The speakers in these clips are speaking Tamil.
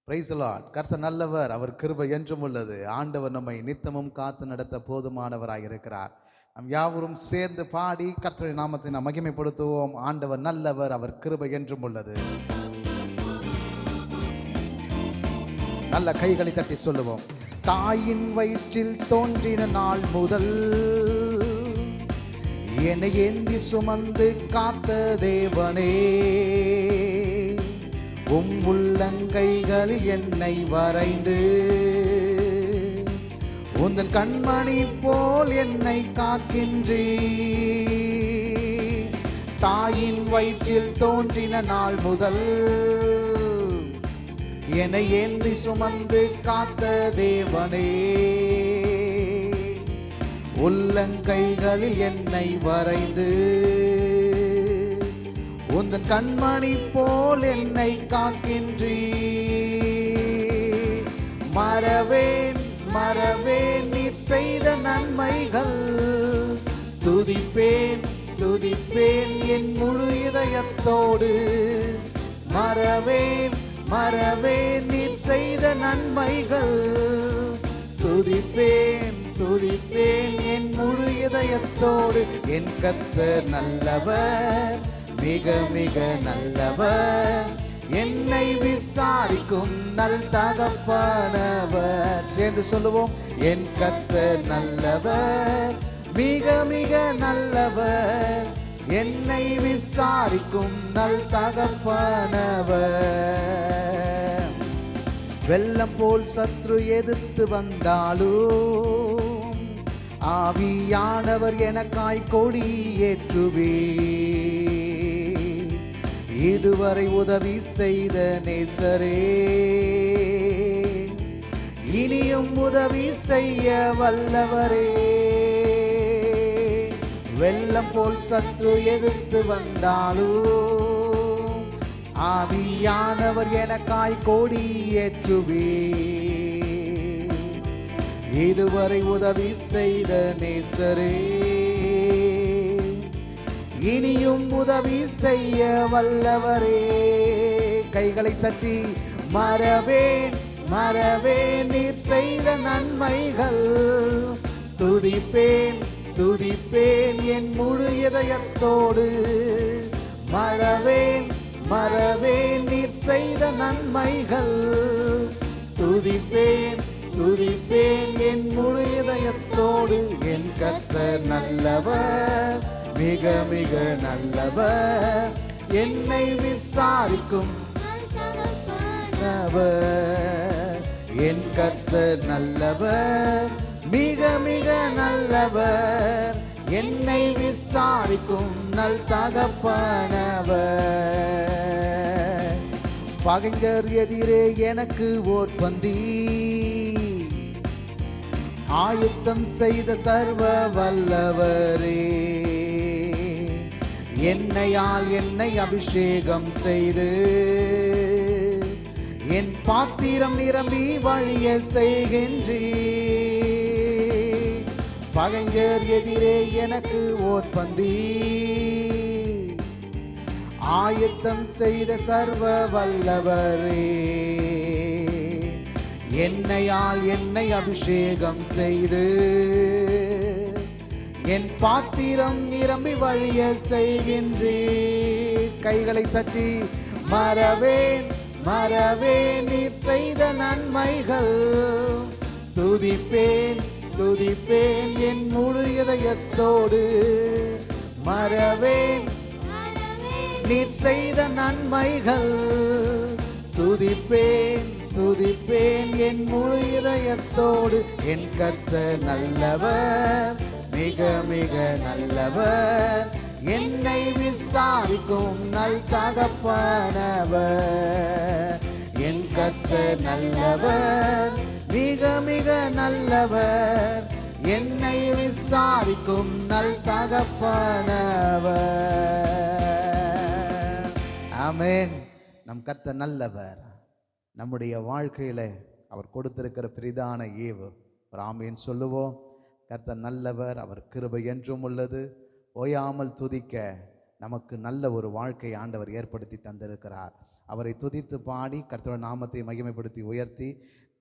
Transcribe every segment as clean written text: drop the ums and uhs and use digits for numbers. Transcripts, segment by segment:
Praise the Lord. கர்த்தர் நல்லவர், அவர் கிருபை என்றும் உள்ளது. ஆண்டவர் நம்மை நித்தமும் காத்து நடத்த போதுமானவராய் இருக்கிறார். நம் யாவரும் சேர்ந்து பாடி கர்த்தருடைய நாமத்தை நாம் மகிமைப்படுத்துவோம். ஆண்டவர் நல்லவர், அவர் கிருபை என்றும் உள்ளது. நல்ல கைகளை தட்டி சொல்லுவோம். தாயின் வயிற்றில் தோன்றின நாள் முதல் என்னை ஏந்தி சுமந்து காத்த தேவனே, உள்ளங்கைகளில் என்னை வரைந்து உந்தன் கண்மணி போல் என்னை காக்கின்றீ. தாயின் வயிற்றில் தோன்றின நாள் முதல் என்னை ஏந்தி சுமந்து காத்த தேவனே, உள்ளங்கைகளில் என்னை வரைந்து உந்தன் கண்மணி போல் என்னை காக்கின்றீ. மறவேன் மறவேன் நீ செய்த நன்மைகள், துதிப்பேன் துதிப்பேன் என் முழு இதயத்தோடு. மறவேன் மறவேன் நீ செய்த நன்மைகள், துதிப்பேன் துதிப்பேன் என் முழு இதயத்தோடு. என் கர்த்தர் நல்லவர், மிக மிக நல்லவர், என்னை விசாரிக்கும் நல் தகப்பனவர். சேர்ந்து சொல்லுவோம். என் கர்த்தர் நல்லவர், மிக மிக நல்லவர், என்னை விசாரிக்கும் நல் தகப்பனவர். வெள்ளம் போல் சத்ரு எதிர்த்து வந்தாலும் ஆவியானவர் எனக்காய் கொடி ஏற்றுவே. இதுவரை உதவி செய்த நேசரே, இனியும் உதவி செய்ய வல்லவரே. வெள்ளம் போல் சத்ரு எதிர்த்து வந்தாலும் ஆவியானவர் எனக்காய் கொடி ஏற்றுவே. இதுவரை உதவி செய்த நேசரே, இனியும் உதவி செய்ய வல்லவரே. கைகளை தட்டி மறவேன் மறவேன் நீ செய்த நன்மைகள், துதிப்பேன் துதிப்பேன் என் முழு இதயத்தோடு. மறவேன் மறவேன் நீ செய்த நன்மைகள், துதிப்பேன் துதிப்பேன் என் முழு இதயத்தோடு. என் கர்த்தர் நல்லவர், மிக மிக நல்லவர், என்னை விசாரிக்கும் நல்லவர். என் கர்த்தர் நல்லவர், மிக மிக நல்லவர், என்னை விசாரிக்கும் நல் தகப்பனவர். பகைஞர் எதிரே எனக்கு ஓர் பந்தி ஆயுத்தம் செய்த சர்வ வல்லவரே, என்னையால் என்னை அபிஷேகம் செய்து என் பாத்திரம் நிரம்பி வழிய செய்கின்றீ. பகைஞர் எதிரே எனக்கு ஓர் பந்தி ஆயத்தம் செய்த சர்வ வல்லவரே, என்னையால் என்னை அபிஷேகம் செய்து என் பாத்திரம் நிரம்பி வழிய செய்கின்றீ. கைகளை தட்டி மறவேன் மறவேன் நீ செய்த நன்மைகள், துதிப்பேன் துதிப்பேன் என் முழு இதயத்தோடு. மறவேன் நீ செய்த நன்மைகள், துதிப்பேன் துதிப்பேன் என் முழு இதயத்தோடு. என் கர்த்தர் நல்லவர், மிக மிக நல்லவர், என்னை விசாரிக்கும் நல் தகப்பனவர். என் கர்த்தர் நல்லவர், மிக மிக நல்லவர், என்னை விசாரிக்கும் நல் தகப்பனவர். ஆமென். நம் கர்த்தர் நல்லவர். நம்முடைய வாழ்க்கையில அவர் கொடுத்திருக்கிற பெரிதான ஈவு ஒரு ஆமென் சொல்லுவோம். கர்த்தர் நல்லவர், அவர் கிருபை என்றும் உள்ளது. ஓயாமல் துதிக்க நமக்கு நல்ல ஒரு வாழ்க்கை ஆண்டவர் ஏற்படுத்தி தந்திருக்கிறார். அவரை துதித்து பாடி கர்த்தருடைய நாமத்தை மகிமைப்படுத்தி உயர்த்தி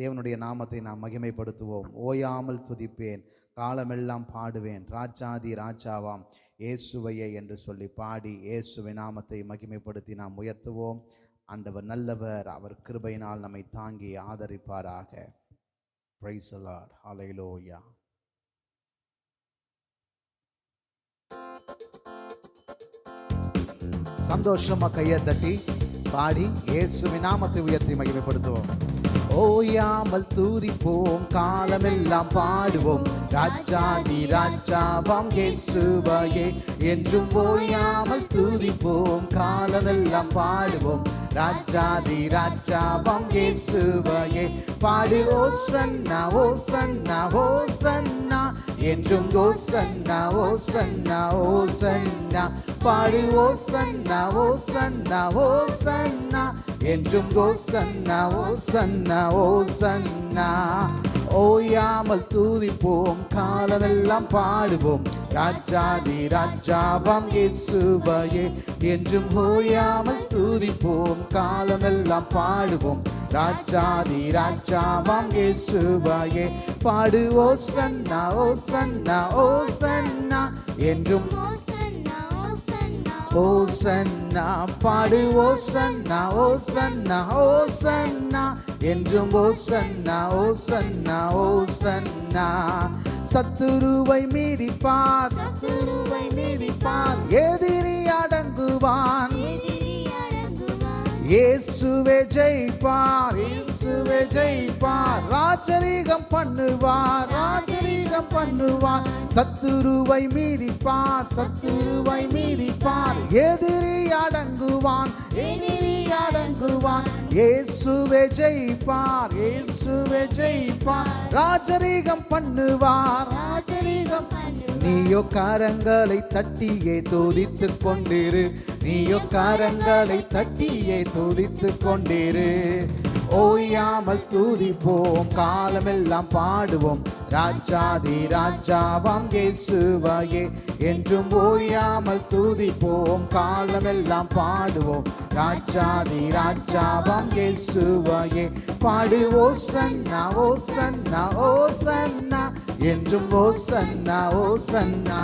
தேவனுடைய நாமத்தை நாம் மகிமைப்படுத்துவோம். ஓயாமல் துதிப்பேன், காலமெல்லாம் பாடுவேன், ராஜாதி ராஜாவாம் இயேசுவையே என்று சொல்லி பாடி இயேசுவின் நாமத்தை மகிமைப்படுத்தி நாம் உயர்த்துவோம். ஆண்டவர் நல்லவர், அவர் கிருபையினால் நம்மை தாங்கி ஆதரிப்பாராக. Praise the Lord. Hallelujah. சந்தோஷமா கையை தட்டி பாடி இயேசுவின் நாமத்தை உயர்த்தி மகிமைப்படுத்துவோம். ஓயாமல் துதிப்போம், காலமெல்லாம் பாடுவோம், ராஜாதி ராஜாவாம் இயேசுவையே என்றும் ஓயாமல் துதிப்போம், காலமெல்லாம் பாடுவோம், ராஜாதி ராஜாவாம் இயேசுவையே. பாடு ஓசன்னா ஓசன்னா ஓசன்னா என்றும் ஓசன்னா ஓசன்னா ஓசன்னா. பாடு ஓசன்னா ஓசன்னா ஓசன்னா என்றும் ஓசன்னா ஓசன்னா ஓசன்னா. ஓயாமல் துதிப்போம், காலமெல்லாம் பாடுவோம், ராஜாதி ராஜாவாம் இயேசுவையே என்றும் ஓயாமல் துதிப்போம், காலமெல்லாம் பாடுவோம், ராஜாதி ராஜாவாம் இயேசுவையே. பாடு ஓசன்னா ஓசன்னா ஓசன்னா என்றும் ஓசன்னா. பாடு ஓசன்னா ஓசன்னா ஓசன்னா என்றும் ஓசன்னா ஓசன்னா ஓசன்னா. சத்துருவை மீறிப்பார், சத்துருவை மீறிப்பார், எதிரி அடங்குவான், இயேசுவே ஜெயிப்பார், இயேசுவே ஜெயிப்பார், ராஜரீகம் பண்ணுவார், ராஜரீகம் பண்ணுவார். சத்துருவை மீறிப்பார், சத்துருவை மீறிப்பார், எதிரி அடங்குவான், எதிரி அடங்குவான், இயேசுவே ஜெயிப்பார், இயேசுவே ஜெயிப்பார், ராஜரீகம் பண்ணுவார், ராஜரீகம். நீயோ கரங்களை தட்டியே துதித்துக் கொண்டிரு, நீயோ கரங்களை தட்டியே துதித்துக் கொண்டிரு. ஓயாமல் துதிப்போம், காலமெல்லாம் பாடுவோம், ராஜாதி ராஜாவாம் இயேசுவையே என்றும் ஓயாமல் துதிப்போம், காலமெல்லாம் பாடுவோம், ராஜாதி ராஜாவாம் இயேசுவையே. பாடு ஓசன்னா ஓசன்னா ஓசன்னா என்றும் ஓசன்னா ஓசன்னா.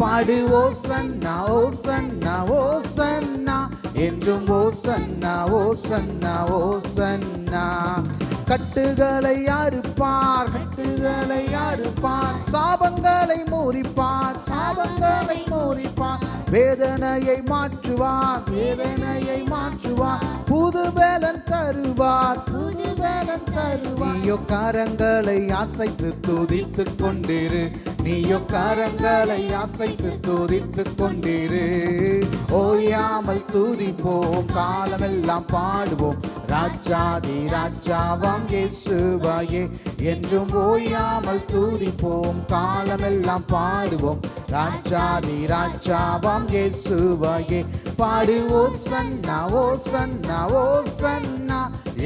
பாடு ஓசன்னா ஓசன்னா ஓசன்னா என்றும் ஓசன்னா ஓசன்னா ஓசன்னா. கட்டுகளை அறுப்பார், கட்டுகளை அறுப்பார், சாபங்களை முறிப்பார், சாபங்களை முறிப்பார், வேதனையை மாற்றுவார், வேதனையை மாற்றுவார், புது பலன் தருவார், புது பலன் தருவார். நீயோ கரங்களை அசைத்து துதித்துக் கொண்டிரு, நீயோ கரங்களை அசைத்து துதித்துக் கொண்டிரு. ஓயாமல் துதிப்போம், காலமெல்லாம் பாடுவோம், ராஜாதி ராஜாவாம் இயேசுவையே என்றும் ஓயாமல் துதிப்போம், காலமெல்லாம் பாடுவோம், ராஜாதி ராஜாவாம் இயேசுவையே. பாடு ஓசன்னா ஓசன்னா ஓசன்னா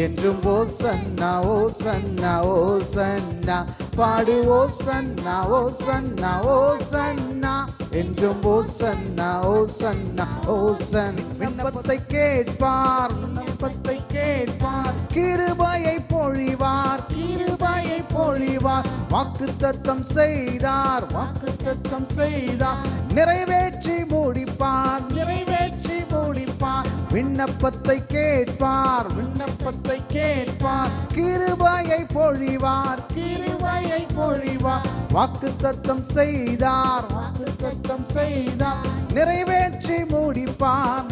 என்றும் ஓசன்னா ஓசன்னா ஓசன்னா. பாடு ஓசன்னா ஓசன்னா ஓசன்னா என்றும் ஓசன்னா ஓசன்னா ஓசன். விண்ணப்பத்தை கேட்பார், விண்ணப்பத்தை கேட்பார், கிருபையை பொழிவார், கிருபையை பொழிவார், வாக்குத்தத்தம் செய்தார், வாக்குத்தத்தம் செய்தார், நிறைவேற்றி முடிப்பார், நிறைவேற்றி முடிப்பார். விண்ணப்பத்தை கேட்பார், விண்ணப்பத்தை கேட்பார், கிருபையை பொழிவார், கிருபையை பொழிவார், வாக்குத்தத்தம் செய்தார், வாக்குத்தத்தம் செய்தார், நிறைவேற்றி முடிப்பார்.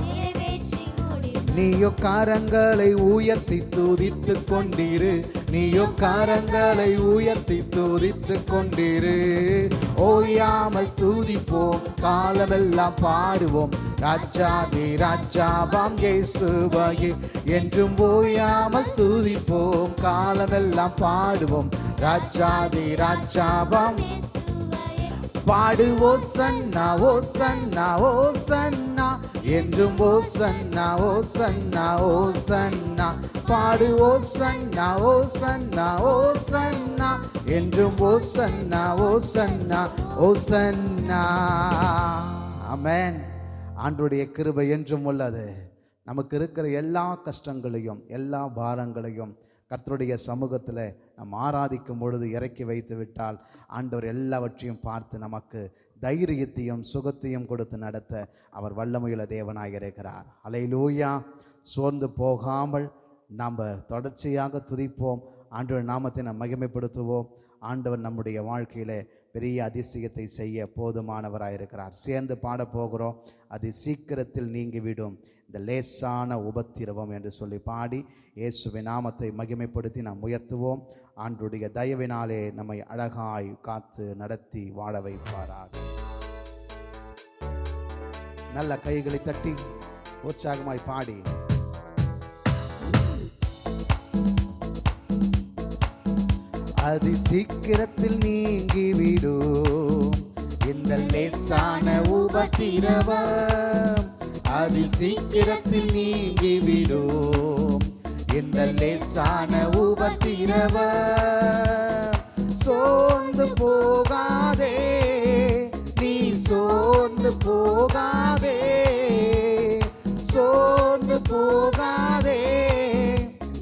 நீயோ கரங்களை உயர்த்தி துதித்துக் கொண்டிரு, நீயோ கரங்களை உயர்த்தி துதித்துக் கொண்டிரு. ஓயாமல் துதிப்போம், காலமெல்லாம் பாடுவோம், ராஜாதி ராஜாவாம் இயேசுவையே என்றும் ஓயாமல் துதிப்போம், காலமெல்லாம் பாடுவோம், ராஜாதி ராஜாவாம். பாடு ஓசன்னா ஓசன்னா ஓசன்னா என்றும் ஓசன்னா ஓசன்னா ஓசன்னா. பாடு ஓசன்னா ஓசன்னா ஓசன்னா என்றும் ஓசன்னா ஓசன்னா ஓசன்னா. ஆமென். ஆண்டவருடைய கிருபை என்றும் உள்ளது. நமக்கு இருக்கிற எல்லா கஷ்டங்களையும் எல்லா பாரங்களையும் கர்த்தருடைய சமூகத்தில் நாம் ஆராதிக்கும் பொழுது இறக்கி வைத்து விட்டால் ஆண்டவர் எல்லாவற்றையும் பார்த்து நமக்கு தைரியத்தையும் சுகத்தையும் கொடுத்து நடத்த அவர் வல்லமையுள்ள தேவனாக இருக்கிறார். அல்லேலூயா. சோர்ந்து போகாமல் நாம் தொடர்ச்சியாக துதிப்போம். ஆண்டவர் நாமத்தை நாம் மகிமைப்படுத்துவோம். ஆண்டவர் நம்முடைய வாழ்க்கையில் பெரிய அதிசயத்தை செய்ய போதுமானவராக இருக்கிறார். சேர்ந்து பாட போகிறோம். அது சீக்கிரத்தில் நீங்கிவிடும் இந்த லேசான உபத்திரவம் என்று சொல்லி பாடி இயேசுவின் நாமத்தை மகிமைப்படுத்தி நாம் உயர்த்துவோம். ஆண்டவருடைய தயவினாலே நம்மை அழகாய் காத்து நடத்தி வாழ வைப்பாராக. நல்ல கைகளை தட்டி உற்சாகமாய் பாடி அதி சீக்கிரத்தில் நீங்கிவிடும் இந்த லேசான உபத்திரவம். அதி சீக்கிரத்தில் நீங்கிவிடும் இந்த லேசான உபத்திரவம். சோர்ந்து போகாதே நீ, சோர்ந்து போகாதே, சோர்ந்து போகாதே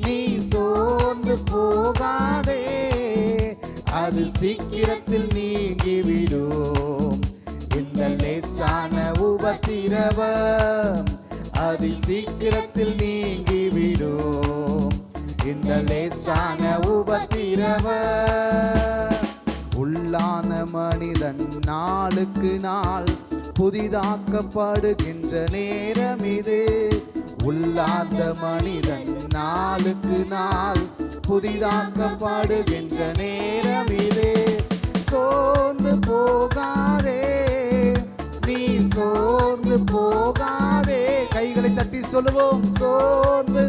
நீ, சோர்ந்து போகாதே. அது சீக்கிரத்தில் நீங்கிவிடும் இந்த லேசான உபத்திரவம். அது சீக்கிரத்தில் நீங்கிவிடும் இந்த லேசான உபத்திரவம். உள்ளான மனிதன் நாளுக்கு நாள் புதிதாக்கப்படுகின்ற நேரம் இது. உள்ளாத மனிதன் நாளுக்கு நாள் புதிதாக்கப்படுகின்ற நேரம் இது. சோர்ந்து போகாதே நீ, சோர்ந்து போகாதே. கைகளை தட்டி சொல்லுவோம். சோர்ந்து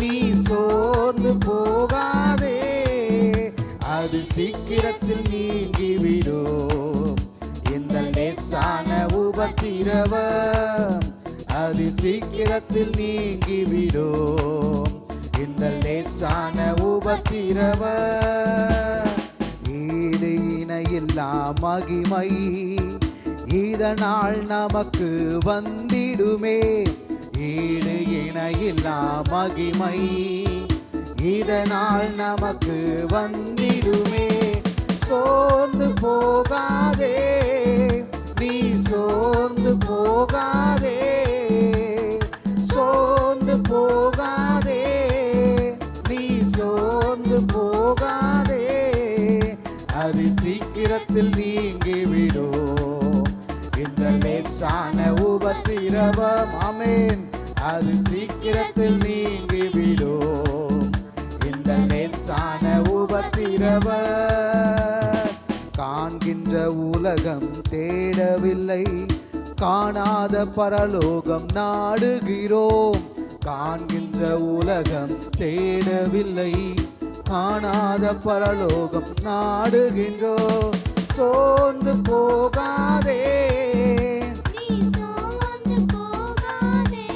நீ, சோர்ந்து போகாதே. அது சீக்கிரத்தில் நீங்கிவிடும் இந்த லேசான உபத்திரவம். அது சீக்கிரத்தில் நீங்கிவிடும் இந்த லேசான உபத்திரவம். ஈடு இணையில்லா மகிமை இதனால் நமக்கு வந்திடுமே. ஈடு இணையில்லா மகிமை இதனால் நமக்கு வந்திடுமே. சோர்ந்து போகாதே நீ, சோர்ந்து போகாதே, சோர்ந்து போகாதே நீ, சோர்ந்து போகாதே. அது சீக்கிரத்தில் நீங்கிவிடும் இந்த லேசான உபத்திரவம். ஆமென். அது சீக்கிரத்தில் நீங்கிவிடும் இந்த லேசான உபத்திரவம். காண்கின்ற உலகம் தேடவில்லை, காணாத பரலோகம் நாடுகிறோம். காண்கின்ற உலகம் தேடவில்லை, காணாத பரலோகம் நாடுகின்றோம். சோர்ந்து போகாதே,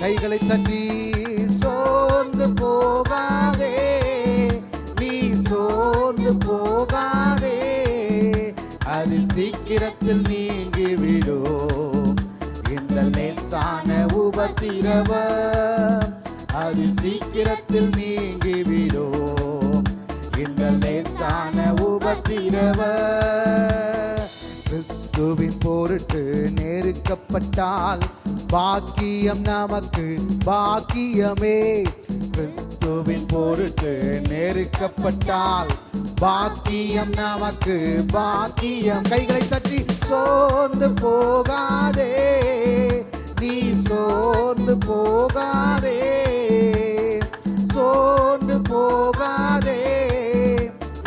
கைகளை தட்டி சோர்ந்து போகாதே, நீ சோர்ந்து போகாதே. அது சீக்கிரத்தில் நீங்கிவிடும் இந்த லேசான உபத்திரவம். அது சீக்கிரத்தில் நீங்கிவிடும் இந்த லேசான உபத்திரவம். கிறிஸ்துவின் பொருட்டு நெருக்கப்பட்டால் பாக்கியம் நமக்கு பாக்கியமே. கிறிஸ்துவின் பொருட்டு நெருக்கப்பட்டால் பாக்கியம் நமக்கு பாக்கியம். கைகளை தட்டி சோர்ந்து போகாதே, நீ சோர்ந்து போகாதே, சோர்ந்து போகாதே,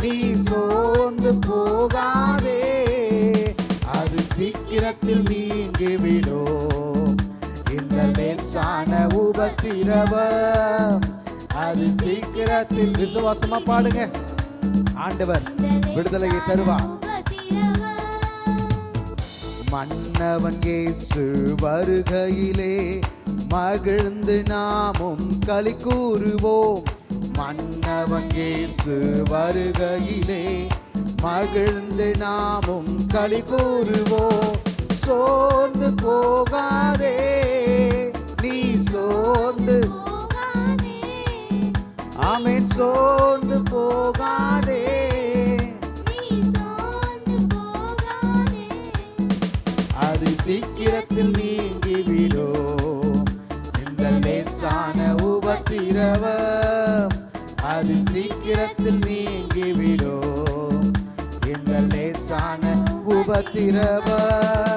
நீ சோர்ந்து போகாதே. அது சீக்கிரத்தில் நீங்கிவிடும் இந்த லேசான உபத்திரவம். அது சீக்கிரத்தில் விசுவாசமா பாடுங்க. ஆண்டவர் விடுதலையை தருவார். மன்னவன் இயேசு வருகையிலே மகிழ்ந்து நாமும் களி கூறுவோம். மன்னவன் இயேசு வருகையிலே மகிழ்ந்து நாமும் களி கூறுவோம். சோர்ந்து போகாதே, நீ சோர்ந்து ஆமென் சோர்ந்து போகாதே. அது சீக்கிரத்தில் நீங்கிவிடும் இந்த லேசான உபத்திரவம். அது சீக்கிரத்தில் நீங்கிவிடும் இந்த லேசான உபத்திரவம்.